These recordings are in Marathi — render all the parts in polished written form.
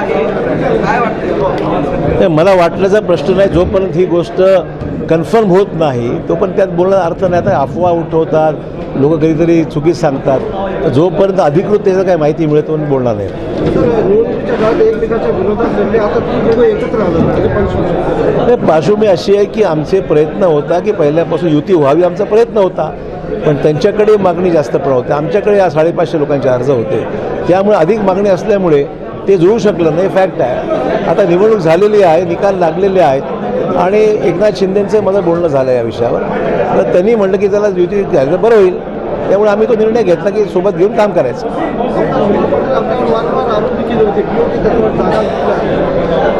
आहे, काय वाटतं? मला वाटल्याचा प्रश्न नाही. जोपर्यंत ही गोष्ट कन्फर्म होत नाही तोपर्यंत त्यात बोलण्याचा अर्थ नाही. आता अफवा उठवतात, लोक कधीतरी चुकीच सांगतात. जोपर्यंत अधिकृत त्याचं काय माहिती मिळत म्हणून बोलणार नाही. पार्श्वभूमी अशी आहे की आमचे प्रयत्न होता की पहिल्यापासून युती व्हावी, आमचा प्रयत्न होता. पण त्यांच्याकडे मागणी जास्त होती, आमच्याकडे 550 लोकांचे अर्ज होते. त्यामुळे अधिक मागणी असल्यामुळे ते जुळू शकलं नाही. फॅक्ट आहे. आता निवडणूक झालेली आहे, निकाल लागलेले आहेत आणि एकनाथ शिंदेंचं माझं बोलणं झालं या विषयावर. तर त्यांनी म्हटलं की त्याला युती झालं बरं होईल. त्यामुळे आम्ही तो निर्णय घेतला की सोबत घेऊन काम करायचं.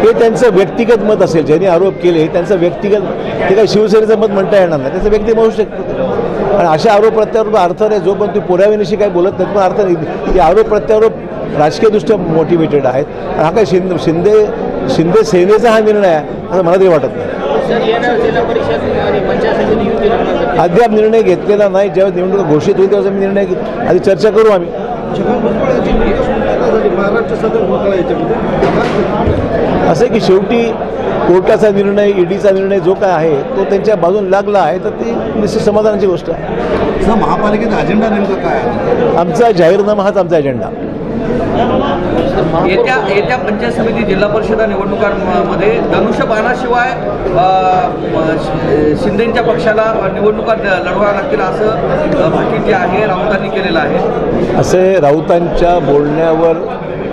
हे त्यांचं व्यक्तिगत मत असेल. ज्यांनी आरोप केले त्यांचं व्यक्तिगत, ते काही शिवसेनेचं मत म्हणता येणार नाही, त्याचं व्यक्ती म्हणू शकतं. आणि अशा आरोप प्रत्यारोप अर्थ नाही. जो पण तू पुराव्याविषयी काही बोलत नाही पण अर्थ नाही. की आरोप प्रत्यारोप राजकीयदृष्ट्या मोटिवेटेड आहेत. हा काय शिंदे सेनेचा हा निर्णय आहे असं मला तरी वाटत नाही. अद्याप निर्णय घेतलेला नाही. जेव्हा निवडणूक घोषित होईल तेव्हा मी निर्णय आधी चर्चा करू आम्ही. असं की शेवटी कोर्टाचा निर्णय, ईडीचा निर्णय जो काय आहे तो त्यांच्या बाजून लागला आहे तर ती निश्चित समाधानाची गोष्ट आहे. महापालिकेचा अजेंडा नेमका काय आहे? आमचा जाहीरनामा हाच आमचा अजेंडा. येत्या पंचायत समिती जिल्हा परिषद निवडणुकांमध्ये धनुष्यबाणाशिवाय शिंदेच्या पक्षाला निवडणुका लढवाव्या लागतील असं भाकीत जे आहे राऊतांनी केलेलं आहे. असे राऊतांच्या बोलण्यावर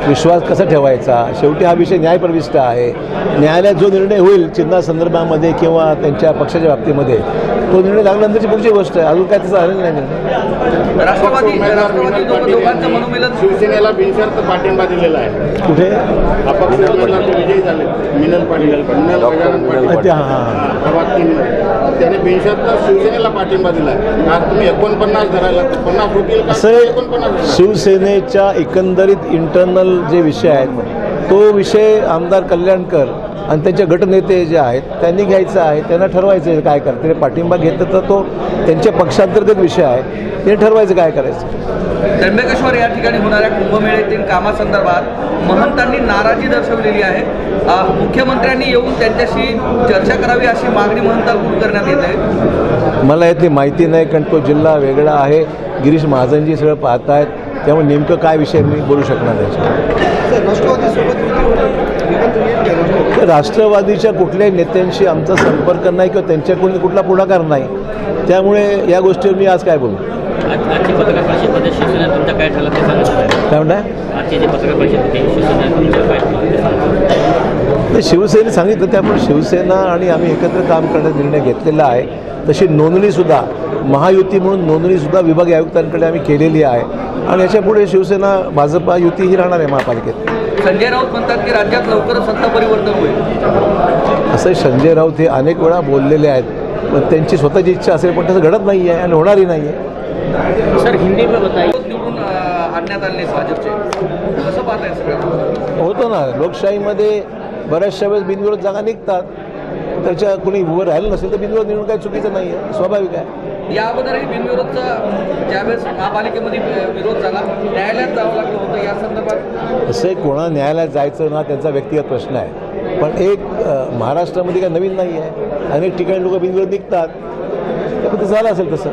विश्वास कसा ठेवायचा? शेवटी हा विषय न्यायप्रविष्ट आहे. न्यायालयात जो निर्णय होईल चिन्हासंदर्भामध्ये किंवा त्यांच्या पक्षाच्या बाबतीमध्ये तो निर्णय लागल्यानंतरची पुढची गोष्ट आहे. अजून काय त्याचा झालेलं नाही निर्णय. राष्ट्रवादी दोघांचं मनोमिलन शिवसेनेला बिनशर्त पाठिंबा दिलेला आहे. कुठे? अपक्ष उमेदवार विजयी झाले. मिनल पाटील त्याने बिनशर्त शिवसेनेला पाठिंबा दिला आहे. तुम्ही 49 धरायला 50 होतील असं शिवसेनेच्या एकंदरीत इंटरनल जे विषय आहेत तो विषय आमदार कल्याणकर आणि त्यांचे गटनेते जे आहेत त्यांनी घ्यायचं आहे. त्यांना ठरवायचं आहे काय करते. पाठिंबा घेतलं तर तो त्यांच्या पक्षांतर्गत विषय आहे. ते ठरवायचं काय करायचं. त्र्यंबकेश्वर या ठिकाणी होणाऱ्या कुंभमेळ्यातील कामासंदर्भात महंतांनी नाराजी दर्शवलेली आहे. मुख्यमंत्र्यांनी येऊन त्यांच्याशी चर्चा करावी अशी मागणी महंतांकडून करण्यात येत आहे. मला यातली माहिती नाही कारण तो जिल्हा वेगळा आहे. गिरीश महाजनजी सगळं पाहत आहेत. त्यामुळे नेमकं काय विषय मी बोलू शकणार नाही. राष्ट्रवादीच्या कुठल्याही नेत्यांशी आमचा संपर्क नाही किंवा त्यांच्याकडून कुठला पुढाकार नाही. त्यामुळे या गोष्टीवर मी आज काय बोलू. आजची पत्रकार परिषदेत शिवसेना तुमच्या काय ठरलं ते सांगा. काय म्हणताय? आजची जी पत्रकार परिषद होती शिवसेना तुमच्या काय ठरलं ते सांगा. ते शिवसेनेने सांगितलं. त्यामुळे शिवसेना आणि आम्ही एकत्र काम करण्याचा निर्णय घेतलेला आहे. तशी नोंदणीसुद्धा महायुती म्हणून नोंदणीसुद्धा विभागीय आयुक्तांकडे आम्ही केलेली आहे आणि याच्यापुढे शिवसेना भाजपा युती ही राहणार आहे महापालिकेत. संजय राऊत म्हणतात की राज्यात लवकरच सत्ता परिवर्तन होईल. असं संजय राऊत हे अनेक वेळा बोललेले आहेत. पण त्यांची स्वतःची इच्छा असेल पण तसं घडत नाही आहे आणि होणारही नाही आहे. सर हिंदी में बताइए. निवडून आणण्यात आले भाजपचे कसं पाहताय सगळं? होतं ना लोकशाहीमध्ये बऱ्याचशा वेळेस बिनविरोध जागा निघतात. त्याच्या कुणी उभं राहिलं नसेल तर बिनविरोध निवडून काही चुकीचं नाही आहे, स्वाभाविक आहे. या अगोदरही बिनविरोधचा ज्यावेळेस महापालिकेमध्ये विरोध झाला न्यायालयात जावं लागलं होतं. या संदर्भात असं कोणा न्यायालयात जायचं ना त्यांचा व्यक्तिगत प्रश्न आहे. पण एक महाराष्ट्रामध्ये काही नवीन नाही आहे. अनेक ठिकाणी लोक बिनविरोध निघतात. त्यामुळे झालं असेल तसं.